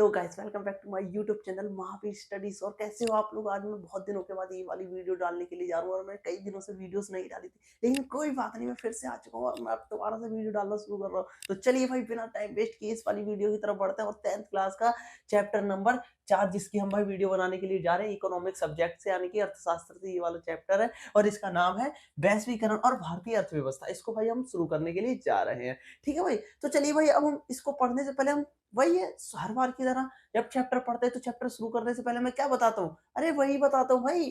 Hello guys, welcome back to my YouTube channel Mahavir studies. और कैसे हो आप लोग? आज मैं बहुत दिनों के बाद ये वाली वीडियो डालने के लिए जा रहा हूँ और मैं कई दिनों से वीडियोस नहीं डाली थी, लेकिन कोई बात नहीं, मैं फिर से आ चुका हूँ और मैं अब दोबारा से वीडियो डालना शुरू कर रहा हूँ। तो चलिए भाई, बिना टाइम वेस्ट किए इस वाली वीडियो की तरफ बढ़ते हैं और 10th क्लास का चैप्टर नंबर 4 जिसकी हम भाई वीडियो बनाने के लिए जा रहे हैं, इकोनॉमिक सब्जेक्ट से यानी कि अर्थशास्त्र से ये वाला चैप्टर है और इसका नाम है वैश्वीकरण और भारतीय अर्थव्यवस्था। इसको भाई हम शुरू करने के लिए जा रहे हैं। ठीक है भाई, तो चलिए भाई, अब हम इसको पढ़ने से पहले हम वही है, हर बार की तरह जब चैप्टर पढ़ते हैं तो चैप्टर शुरू करने से पहले मैं क्या बताता हूँ? अरे वही बताता हूँ भाई,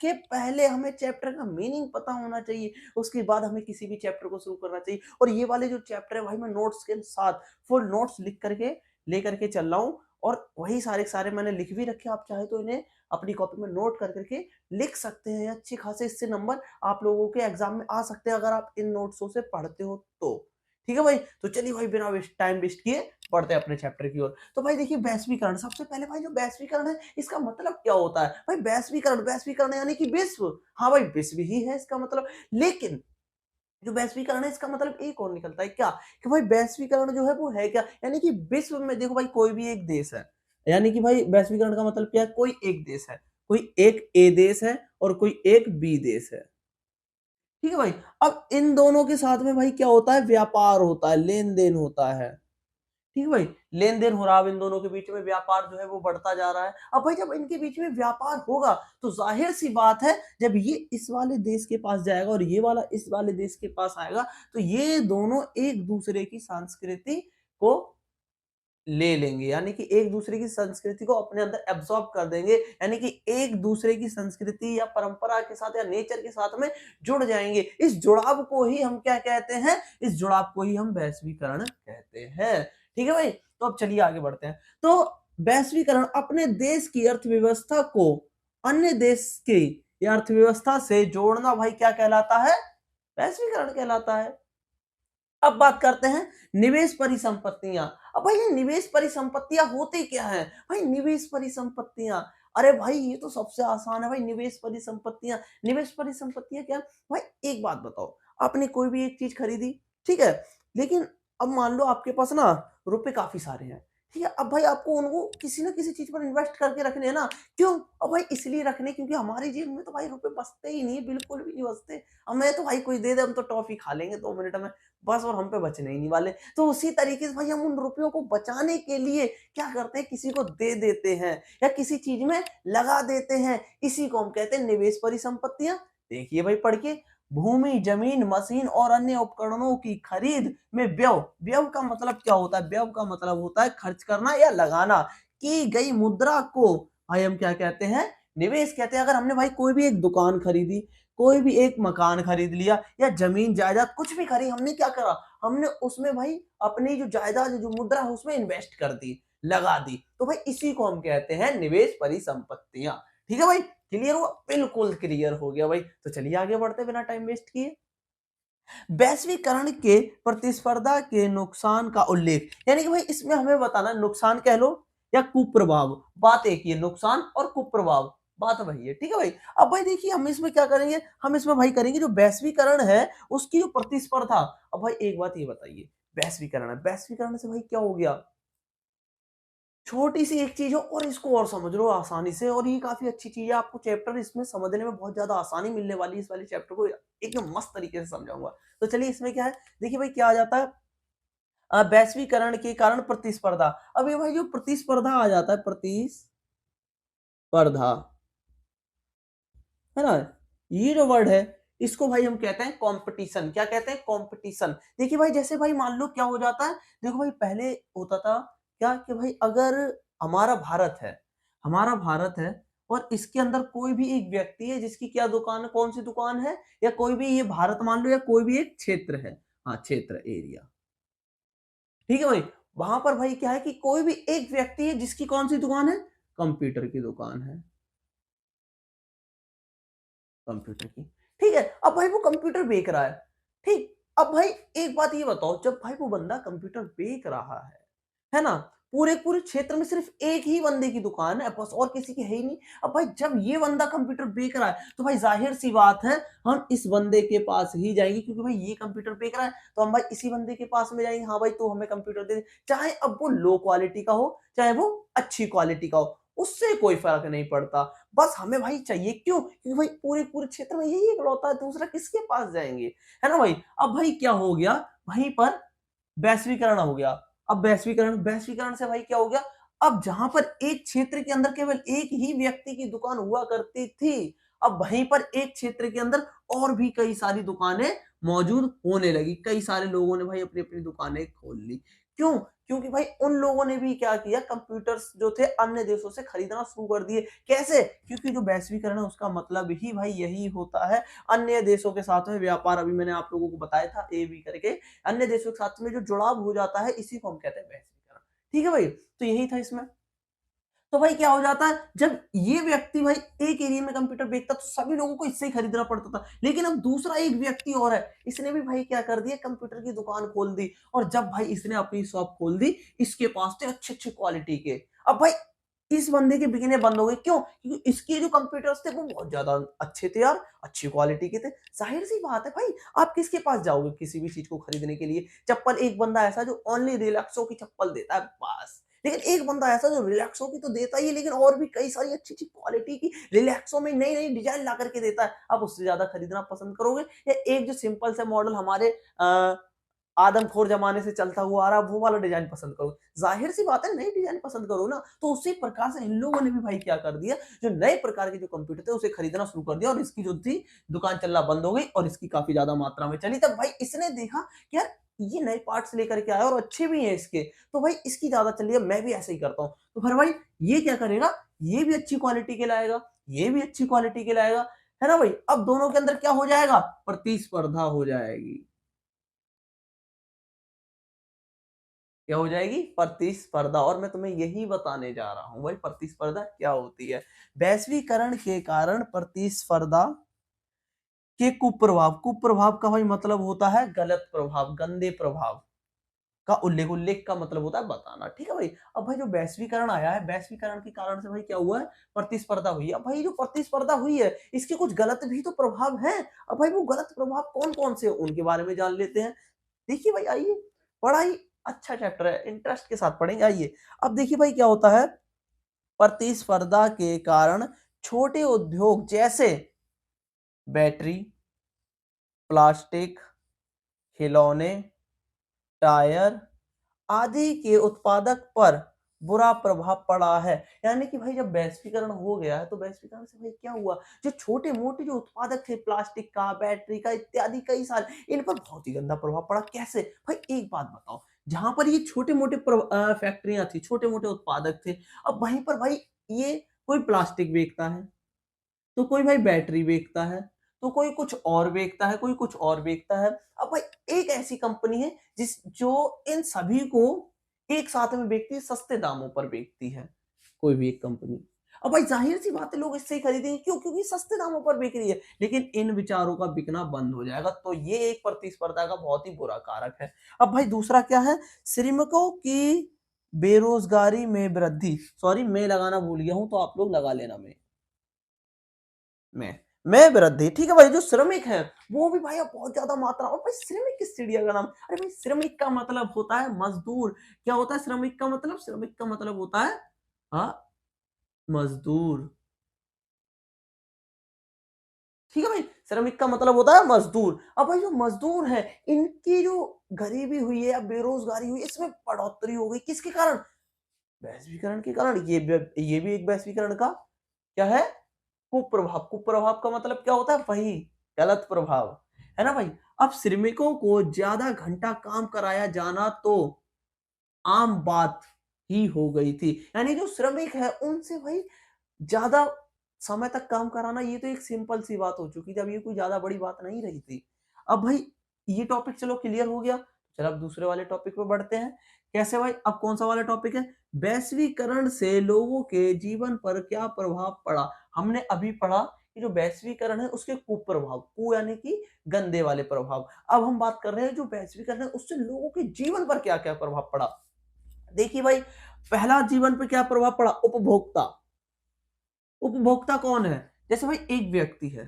कि पहले हमें चैप्टर का मीनिंग पता होना चाहिए, उसके बाद हमें किसी भी चैप्टर को शुरू करना चाहिए। और ये वाले जो चैप्टर है भाई, मैं नोट्स के साथ फुल नोट्स लिख करके लेकर के चल रहा हूँ और वही सारे सारे मैंने लिख भी रखे। आप चाहे तो इन्हें अपनी कॉपी में नोट कर करके लिख सकते हैं। अच्छे खासे इससे नंबर आप लोगों के एग्जाम में आ सकते हैं अगर आप इन नोट्सों से पढ़ते हो तो। ठीक है भाई, तो चलिए भाई, बिना टाइम वेस्ट किए पढ़ते हैं अपने चैप्टर की ओर। तो भाई देखिए, वैश्वीकरण, सबसे पहले भाई जो वैश्वीकरण है इसका मतलब क्या होता है? भाई वैश्वीकरण, वैश्वीकरण यानी कि विश्व। हाँ भाई, विश्व ही है इसका मतलब। लेकिन जो वैश्वीकरण है इसका मतलब एक और निकलता है क्या, कि भाई वैश्वीकरण जो है वो है क्या, यानी कि विश्व में देखो भाई, कोई भी एक देश है, यानी कि भाई वैश्वीकरण का मतलब क्या है? कोई एक देश है, कोई एक ए देश है और कोई एक बी देश है। ठीक है भाई, अब इन दोनों के साथ में भाई क्या होता है? व्यापार होता है, लेन देन होता है। ठीक है भाई, लेन देन हो रहा है, इन दोनों के बीच में व्यापार जो है वो बढ़ता जा रहा है। अब भाई जब इनके बीच में व्यापार होगा तो जाहिर सी बात है, जब ये इस वाले देश के पास जाएगा और ये वाला इस वाले देश के पास आएगा, तो ये दोनों एक दूसरे की संस्कृति को ले लेंगे, यानी कि एक दूसरे की संस्कृति को अपने अंदर एब्सॉर्ब कर देंगे, यानी कि एक दूसरे की संस्कृति या परंपरा के साथ या नेचर के साथ में जुड़ जाएंगे। इस जुड़ाव को ही हम क्या कहते हैं? इस जुड़ाव को ही हम वैश्वीकरण कहते हैं। ठीक है भाई, तो अब चलिए आगे बढ़ते हैं। तो वैश्वीकरण अपने देश की अर्थव्यवस्था को अन्य देश की अर्थव्यवस्था से जोड़ना भाई क्या कहलाता है? वैश्वीकरण कहलाता है। अब बात करते हैं निवेश परिसंपत्तियां। अब भाई ये निवेश परिसंपत्तियां होती क्या है? भाई निवेश परिसंपत्तियां, अरे भाई ये तो सबसे आसान है भाई। निवेश परिसंपत्तियां, निवेश परिसंपत्तियां क्या? भाई एक बात बताओ, आपने कोई भी एक चीज खरीदी, ठीक है, लेकिन अब मान लो आपके पास ना रुपए काफी सारे हैं, ठीक है, अब भाई आपको उनको किसी ना किसी चीज पर इन्वेस्ट करके रखने हैं ना। क्यों? अब भाई इसलिए रखने क्योंकि हमारी जेब में तो भाई रुपए बचते ही नहीं, बिल्कुल भी नहीं बचते। अब मैं तो भाई कोई दे दे, हम तो टॉफी खा लेंगे 2 मिनट में बस, और हम पे बचने ही नहीं वाले। तो उसी तरीके से भाई हम उन रुपयों को बचाने के लिए क्या करते हैं? किसी को दे देते हैं या किसी चीज में लगा देते हैं। इसी को हम कहते हैं निवेश परिसंपत्तियां। देखिए भाई पढ़ के, भूमि, जमीन, मशीन और अन्य उपकरणों की खरीद में व्यय। व्यय का मतलब क्या होता है? व्यय का मतलब होता है खर्च करना या लगाना। की गई मुद्रा को भाई हम क्या कहते हैं? निवेश कहते हैं। अगर हमने भाई कोई भी एक दुकान खरीदी, कोई भी एक मकान खरीद लिया या जमीन जायदाद कुछ भी खरीदी, हमने क्या करा? हमने उसमें भाई अपनी जो जायदाद, जो मुद्रा है उसमें इन्वेस्ट कर दी, लगा दी। तो भाई इसी को हम कहते हैं निवेश परिसंपत्तियां। ठीक है भाई, क्लियर हुआ? बिल्कुल क्लियर हो गया भाई। तो चलिए आगे बढ़ते बिना टाइम वेस्ट किए। वैश्वीकरण के प्रतिस्पर्धा के नुकसान का उल्लेख, यानी कि भाई इसमें हमें बताना नुकसान कह लो या कुप्रभाव। बात एक ही है, नुकसान और कुप्रभाव, बात वही है। ठीक है भाई, अब भाई देखिए हम इसमें क्या करेंगे, हम इसमें भाई करेंगे जो वैश्वीकरण है उसकी जो प्रतिस्पर्धा। अब भाई एक बात ये बताइए, वैश्वीकरण है, वैश्वीकरण से भाई क्या हो गया? छोटी सी एक चीज हो और इसको और समझ लो आसानी से, और ये काफी अच्छी चीज है। आपको चैप्टर इसमें समझने में बहुत ज्यादा आसानी मिलने वाली है। इस वाले चैप्टर को एकदम मस्त तरीके से समझाऊंगा। तो चलिए इसमें क्या है, देखिए भाई क्या आ जाता है? वैश्वीकरण के कारण प्रतिस्पर्धा। अब ये भाई जो प्रतिस्पर्धा आ जाता है, प्रतिस्पर्धा, है ना, ये जो वर्ड है इसको भाई हम कहते हैं कंपटीशन। क्या कहते हैं? कंपटीशन। देखिए भाई, जैसे भाई मान लो क्या हो जाता है, देखो भाई पहले होता था क्या, कि भाई अगर हमारा भारत है, हमारा भारत है और इसके अंदर कोई भी एक व्यक्ति है जिसकी क्या दुकान है, कौन सी दुकान है, या कोई भी ये भारत मान लो या कोई भी एक क्षेत्र है, हाँ क्षेत्र, एरिया। ठीक है भाई, वहां पर भाई क्या है कि कोई भी एक व्यक्ति है जिसकी कौन सी दुकान है? कंप्यूटर की दुकान है, कंप्यूटर की। ठीक है, अब भाई वो कंप्यूटर बेच रहा है। ठीक, अब भाई एक बात ये बताओ, जब भाई वो बंदा कंप्यूटर बेच रहा है ना, पूरे पूरे क्षेत्र में सिर्फ एक ही बंदे की दुकान है, बस और किसी की है ही नहीं। अब भाई जब ये बंदा कंप्यूटर बेच रहा है तो भाई जाहिर सी बात है हम इस बंदे के पास ही जाएंगे, क्योंकि भाई ये कंप्यूटर बेच रहा है तो हम भाई इसी बंदे के पास में जाएंगे, हाँ भाई तू हमें कंप्यूटर दे दे, चाहे अब वो लो क्वालिटी का हो चाहे वो अच्छी क्वालिटी का हो, उससे कोई फर्क नहीं पड़ता। बस हमें भाई चाहिए, क्यों? क्योंकि भाई पूरे पूरे क्षेत्र में यही इकलौता है, दूसरा किसके पास जाएंगे, है ना भाई। अब भाई क्या हो गया, वहीं पर वैश्वीकरण हो गया। अब वैश्वीकरण वैश्वीकरण से भाई क्या हो गया, अब जहां पर एक क्षेत्र के अंदर केवल एक ही व्यक्ति की दुकान हुआ करती थी, अब वहीं पर एक क्षेत्र के अंदर और भी कई सारी दुकानें मौजूद होने लगी, कई सारे लोगों ने भाई अपनी अपनी दुकानें खोल ली। क्यों? क्योंकि भाई उन लोगों ने भी क्या किया, कंप्यूटर्स जो थे अन्य देशों से खरीदना शुरू कर दिए। कैसे? क्योंकि जो वैश्वीकरण है उसका मतलब ही भाई यही होता है, अन्य देशों के साथ में व्यापार। अभी मैंने आप लोगों को बताया था ए बी करके, अन्य देशों के साथ में जो जुड़ाव हो जाता है इसी को हम कहते हैं वैश्वीकरण। ठीक है भाई, तो यही था इसमें। तो भाई क्या हो जाता है, जब ये व्यक्ति भाई एक एरिया में कंप्यूटर बेचता तो सभी लोगों को इससे ही खरीदना पड़ता था, लेकिन अब दूसरा एक व्यक्ति और है, इसने भी भाई क्या कर दिया, कंप्यूटर की दुकान खोल दी। और जब भाई इसने अपनी शॉप खोल दी, इसके पास थे अच्छे अच्छे क्वालिटी के। अब भाई इस बंदे के बिकने बंद हो गए, क्यों? क्योंकि इसके जो कंप्यूटर्स थे वो बहुत ज्यादा अच्छे थे यार, अच्छी क्वालिटी के थे। जाहिर सी बात है भाई, आप किसके पास जाओगे किसी भी चीज को खरीदने के लिए? चप्पल एक बंदा ऐसा जो ओनली रिलैक्सो की चप्पल देता है बस, लेकिन एक बंदा ऐसा जो रिलैक्सो की तो देता ही है, लेकिन और भी कई सारी अच्छी अच्छी क्वालिटी की रिलैक्सो में नई नई डिजाइन ला करके देता है। आप उससे ज्यादा खरीदना पसंद करोगे, या एक जो सिंपल से मॉडल हमारे आदमखोर जमाने से चलता हुआ आ रहा है वो वाला डिजाइन पसंद करो? जाहिर सी बात है नई डिजाइन पसंद करो ना। तो उसी प्रकार से इन लोगों ने भी भाई क्या कर दिया, जो नए प्रकार के जो कंप्यूटर थे उसे खरीदना शुरू कर दिया, और इसकी जो थी दुकान चलना बंद हो गई, और इसकी काफी ज्यादा मात्रा में चली। तब भाई इसने देखा कि यार ये नए पार्ट्स लेकर के आया और अच्छे भी हैं इसके, तो भाई इसकी ज्यादा चल रही है, मैं भी ऐसे ही करता हूँ। तो फिर भाई ये क्या करेगा, ये भी अच्छी क्वालिटी के लाएगा, ये भी अच्छी क्वालिटी के लाएगा, है ना भाई। अब दोनों के अंदर क्या हो जाएगा, प्रतिस्पर्धा हो जाएगी। क्या हो जाएगी, प्रतिस्पर्धा। और मैं तुम्हें यही बताने जा रहा हूं भाई प्रतिस्पर्धा क्या होती है। वैश्वीकरण के कारण प्रतिस्पर्धा के कुप्रभाव, कुप्रभाव का भाई मतलब होता है गलत प्रभाव, गंदे प्रभाव का उल्लेख, उल्लेख का मतलब होता है बताना। ठीक है भाई। अब भाई जो वैश्वीकरण आया है, वैश्वीकरण के कारण से भाई क्या हुआ है, प्रतिस्पर्धा हुई है। अब भाई जो प्रतिस्पर्धा हुई है इसके कुछ गलत भी तो प्रभाव हैं। अब भाई वो गलत प्रभाव कौन कौन से उनके बारे में जान लेते हैं। देखिए भाई आइए, बड़ा ही अच्छा चैप्टर है, इंटरेस्ट के साथ पढ़ेंगे। आइए अब देखिए भाई क्या होता है, प्रतिस्पर्धा के कारण छोटे उद्योग जैसे बैटरी, प्लास्टिक, खिलौने, टायर आदि के उत्पादक पर बुरा प्रभाव पड़ा है। यानी कि भाई जब वैश्वीकरण हो गया है तो वैश्वीकरण से भाई क्या हुआ, जो छोटे मोटे जो उत्पादक थे प्लास्टिक का, बैटरी का इत्यादि कई सारे, इन पर बहुत ही गंदा प्रभाव पड़ा। कैसे भाई, एक बात बताओ, जहां पर ये छोटे मोटे फैक्ट्रियां थी, छोटे मोटे उत्पादक थे, अब वहीं पर भाई ये कोई प्लास्टिक बेचता है, तो कोई भाई बैटरी बेचता है, तो कोई कुछ और बेचता है, कोई कुछ और बेचता है। अब भाई एक ऐसी कंपनी है जिस जो इन सभी को एक साथ में बेचती है, सस्ते दामों पर बेचती है, कोई भी एक कंपनी। अब भाई जाहिर सी बात है लोग इससे ही खरीदेंगे, क्यों? क्योंकि सस्ते दामों पर बिक रही है। लेकिन इन विचारों का बिकना बंद हो जाएगा, तो ये एक प्रतिस्पर्धा का बहुत ही बुरा कारक है। अब भाई दूसरा क्या है, श्रमिकों की बेरोजगारी में वृद्धि, सॉरी मैं लगाना भूल गया हूं तो आप लोग लगा लेना। मैं वृद्धि, ठीक है भाई। जो श्रमिक है वो भी भाई अब बहुत ज्यादा मात्रा, और भाई श्रमिक किस चिड़िया का नाम, अरे भाई श्रमिक का मतलब होता है मजदूर। क्या होता है श्रमिक का मतलब, श्रमिक का मतलब होता है हाँ मजदूर। ठीक है भाई, श्रमिक का मतलब होता है मजदूर। अब भाई जो मजदूर है इनकी जो गरीबी हुई है या बेरोजगारी हुई है, इसमें बढ़ोतरी हो गई, किसके कारण, वैश्वीकरण के कारण। ये भी एक वैश्वीकरण का क्या है, कुप्रभाव। कुप्रभाव का मतलब क्या होता है, वही गलत प्रभाव, है ना भाई। अब श्रमिकों को ज्यादा घंटा काम कराया जाना तो आम बात ही हो गई थी। यानी जो श्रमिक है उनसे भाई ज्यादा समय तक काम कराना, ये तो एक सिंपल सी बात हो चुकी थी, अब ये कोई ज्यादा बड़ी बात नहीं रही थी। अब भाई ये टॉपिक चलो क्लियर हो गया, चलो अब दूसरे वाले टॉपिक पे बढ़ते हैं। कैसे भाई, अब कौन सा वाला टॉपिक है, वैश्वीकरण से लोगों के जीवन पर क्या प्रभाव पड़ा। हमने अभी पढ़ा कि जो वैश्वीकरण है उसके कुप्रभाव, कु यानी कि गंदे वाले प्रभाव। अब हम बात कर रहे हैं जो वैश्वीकरण है उससे लोगों के जीवन पर क्या क्या प्रभाव पड़ा। देखिए भाई, पहला जीवन पे क्या प्रभाव पड़ा? उपभोक्ता। उपभोक्ता कौन है? जैसे भाई एक व्यक्ति है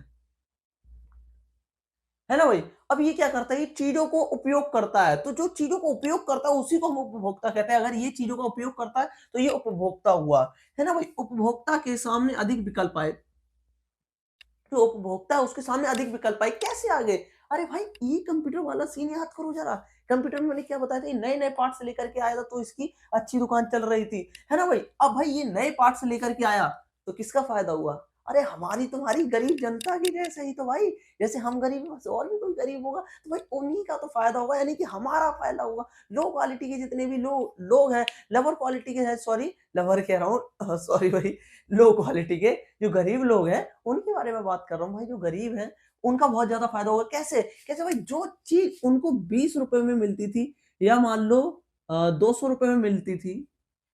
ना भाई? अब ये क्या करता है? ये चीज़ों को उपयोग करता है, तो जो चीज़ों को उपयोग करता है उसी को हम उपभोक्ता कहते हैं। अगर ये चीज़ों का उपयोग करता है तो ये उपभोक्ता हुआ, है ना भाई? उपभोक्ता के सामने अधिक विकल्प आए। जो उपभोक्ता है उसके सामने अधिक विकल्प आए, कैसे आ गए? अरे भाई, ये कंप्यूटर वाला सीन याद करो जरा। कंप्यूटर में मैंने क्या बताया था, ये नए-नए पार्ट्स लेकर के आया था तो इसकी अच्छी दुकान चल रही थी, है ना भाई? अब भाई ये नए पार्ट्स लेकर के आया, तो किसका फ़ायदा हुआ? अरे हमारी तुम्हारी गरीब जनता की, जैसे ही तो भाई, जैसे हम गरीब हैं वैसे और भी कोई गरीब होगा, तो भाई उन्हीं का तो फ़ायदा होगा, यानी कि हमारा फ़ायदा होगा। लो क्वालिटी के जितने भी लोग हैं, लोअर क्वालिटी के हैं, सॉरी लवर कह रहा हूँ सॉरी भाई, लो क्वालिटी के जो गरीब लोग हैं, उनके बारे में बात कर रहा हूँ भाई। जो गरीब हैं, उनका बहुत ज़्यादा फ़ायदा होगा। कैसे? कैसे भाई? जो चीज़ उनको ₹20 में मिलती थी या मान लो ₹200 में मिलती थी,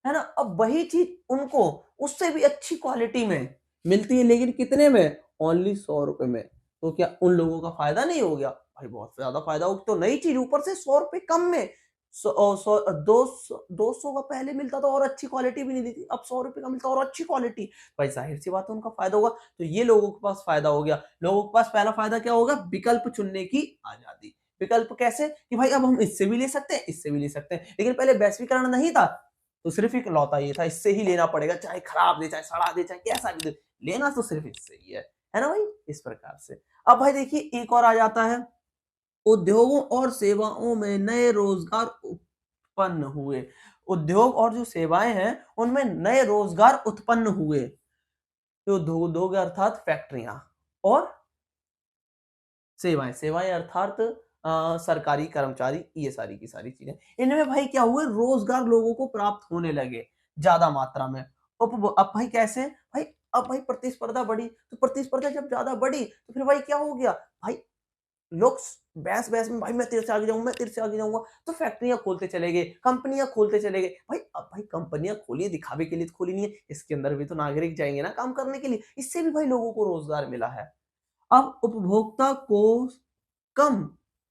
है ना? अब वही चीज़ उनको उससे भी अच्छी क्वालिटी में मिलती है, लेकिन कितने में? ओनली ₹100 में। तो क्या उन लोगों का फ़ायदा नहीं हो गया? भाई बहुत ज़्यादा फ़ायदा हो, तो नई चीज़ ऊपर से ₹100 कम में, सौ अ, सौ अ, 200 का पहले मिलता था और अच्छी क्वालिटी भी नहीं थी, अब ₹100 का मिलता है और अच्छी क्वालिटी। भाई ज़ाहिर-सी बात है उनका फ़ायदा होगा, तो ये लोगों के पास फ़ायदा हो गया। लोगों के पास पहला फ़ायदा क्या होगा? विकल्प चुनने की आज़ादी। विकल्प कैसे? कि भाई अब हम इससे भी ले सकते हैं, इससे भी ले सकते हैं। लेकिन पहले वैश्वीकरण नहीं था, तो सिर्फ़ इकलौता ये था, इससे ही लेना पड़ेगा, चाहे खराब दे, चाहे सड़ा दे, चाहे कैसा भी दे, लेना तो सिर्फ़ इससे ही है ना भाई? इस प्रकार से। अब भाई देखिए एक और आ जाता है, उद्योगों और सेवाओं में नए रोज़गार उत्पन्न हुए। उद्योग और जो सेवाएँ हैं, उनमें नए रोज़गार उत्पन्न हुए। तो उद्योग अर्थात फैक्ट्रियाँ और सेवाएँ, सेवाएँ अर्थात सरकारी कर्मचारी, ये सारी की सारी चीज़ें। इनमें भाई क्या हुए? रोज़गार लोगों को प्राप्त होने लगे, ज़्यादा मात्रा में। अब भाई कैसे? भाई अब भाई प्रतिस्पर्धा बढ़ी, तो प्रतिस्पर्धा जब ज़्यादा बढ़ी, तो फिर भाई क्या हो गया? भाई लोग बहस-बहस में, भाई मैं तेरे से आगे जाऊँगा, मैं तेरे से आगे जाऊँगा, तो फैक्ट्रियाँ खोलते चले गए, कंपनियाँ खोलते चले गए। भाई अब भाई कंपनियाँ खोली दिखावे के लिए तो खोली नहीं है, इसके अंदर भी तो नागरिक जाएँगे ना काम करने के लिए, इससे भी भाई लोगों को रोज़गार मिला है। अब उपभोक्ता को कम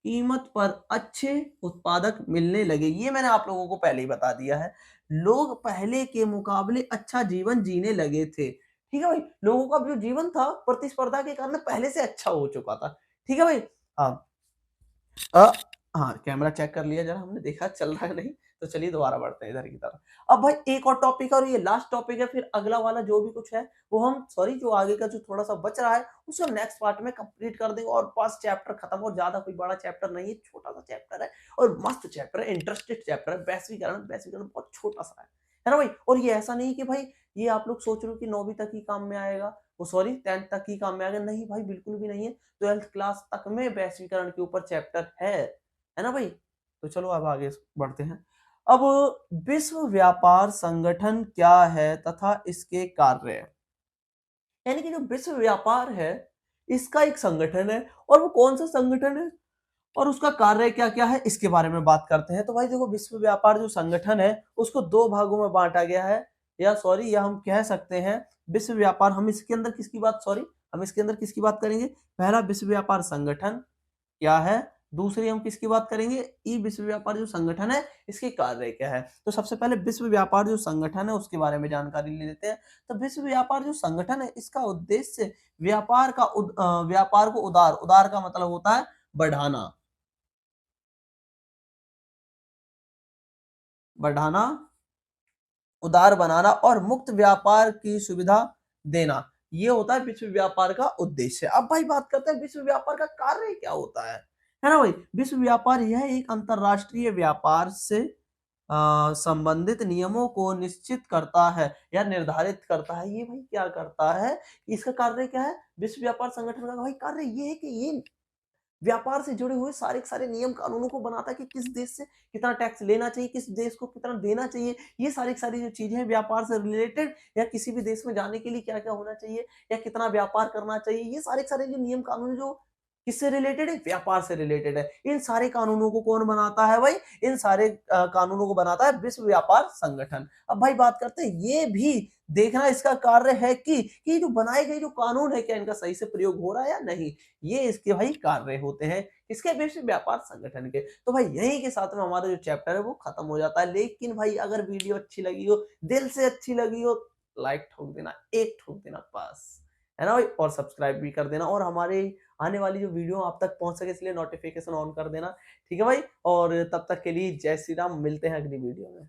कीमत पर अच्छे उत्पादक मिलने लगे। ये मैंने आप लोगों को पहले ही बता दिया है। लोग पहले के मुकाबले अच्छा जीवन जीने लगे थे। ठीक है भाई? लोगों का जो जीवन था प्रतिस्पर्धा के कारण पहले से अच्छा हो चुका था। ठीक है भाई? हाँ। अ, हाँ, कैमरा चेक कर लिया जरा हमने, देखा चल रहा है नहीं, तो चलिए दोबारा बढ़ते हैं इधर की तरफ। अब भाई एक और टॉपिक है और ये लास्ट टॉपिक है, फिर अगला वाला जो भी कुछ है, वो हम सॉरी जो आगे का जो थोड़ा-सा बच रहा है, उसे हम नेक्स्ट पार्ट में कंप्लीट कर देंगे और बस चैप्टर खत्म। और ज़्यादा कोई बड़ा चैप्टर नहीं है, छोटा-सा चैप्टर है और मस्त चैप्टर है, इंटरेस्टेड चैप्टर है। वैश्वीकरण वैश्वीकरण बहुत छोटा-सा है ना भाई? और ये ऐसा नहीं कि भाई ये आप लोग सोच रहे हो कि 9वीं तक ही काम में आएगा, वो सॉरी 10th तक ही काम में आएगा। नहीं भाई, बिल्कुल भी नहीं है। 12th क्लास तक में वैश्वीकरण के ऊपर चैप्टर है ना भाई? तो चलो अब आगे बढ़ते हैं। अब विश्व व्यापार संगठन क्या है तथा इसके कार्य? यानी कि जो विश्व व्यापार है, इसका एक संगठन है और वो कौन-सा संगठन है और उसका कार्य क्या-क्या है, इसके बारे में बात करते हैं। तो भाई देखो, विश्व व्यापार जो संगठन है, उसको 2 भागों में बाँटा गया है, या सॉरी या हम कह सकते हैं विश्व व्यापार, हम इसके अंदर किसकी बात सॉरी हम इसके अंदर किसकी बात करेंगे? पहला विश्व व्यापार संगठन क्या है? दूसरी हम किसकी बात करेंगे? ई विश्व व्यापार जो संगठन है, इसके कार्य क्या है? तो सबसे पहले विश्व व्यापार जो संगठन है, उसके बारे में जानकारी ले लेते हैं। तो विश्व व्यापार जो संगठन है, इसका उद्देश्य व्यापार को उदार का मतलब होता है बढ़ाना। बढ़ाना, उदार बनाना और मुक्त व्यापार की सुविधा देना। ये होता है विश्व व्यापार का उद्देश्य। अब भाई बात करते हैं विश्व व्यापार का कार्य क्या होता है ना भाई? विश्व व्यापार यह एक अंतर्राष्ट्रीय व्यापार से संबंधित नियमों को निश्चित करता है या निर्धारित करता है। ये भाई क्या करता है? इसका कार्य क्या है? विश्व व्यापार संगठन का भाई कार्य ये है कि ये व्यापार से जुड़े हुए सारे के सारे नियम कानूनों को बनाता है कि किस देश से कितना टैक्स लेना चाहिए, किस देश को कितना देना चाहिए। ये सारी की सारी जो चीज़ें हैं व्यापार से रिलेटेड, या किसी भी देश में जाने के लिए क्या-क्या होना चाहिए या कितना व्यापार करना चाहिए, ये सारे के सारे जो नियम कानून जो किससे रिलेटेड है? व्यापार से रिलेटेड है। इन सारे कानूनों को कौन बनाता है भाई? इन सारे कानूनों को बनाता है विश्व व्यापार संगठन। अब भाई बात करते हैं, ये भी देखना इसका कार्य है कि जो बनाए गए जो कानून है, क्या इनका सही से प्रयोग हो रहा है या नहीं? ये इसके भाई कार्य होते हैं, किसके? विश्व व्यापार संगठन के। तो भाई यहीं के साथ में हमारा जो चैप्टर है वो खत्म हो जाता है। लेकिन भाई अगर वीडियो अच्छी लगी हो, दिल से अच्छी लगी हो, लाइक ठोक देना, एक ठोक देना बस, है ना भाई? और सब्सक्राइब भी कर देना, और हमारे आने वाली जो वीडियो आप तक पहुंच सके इसलिए नोटिफिकेशन ऑन कर देना, ठीक है भाई? और तब तक के लिए जय श्री राम, मिलते हैं अगली वीडियो में।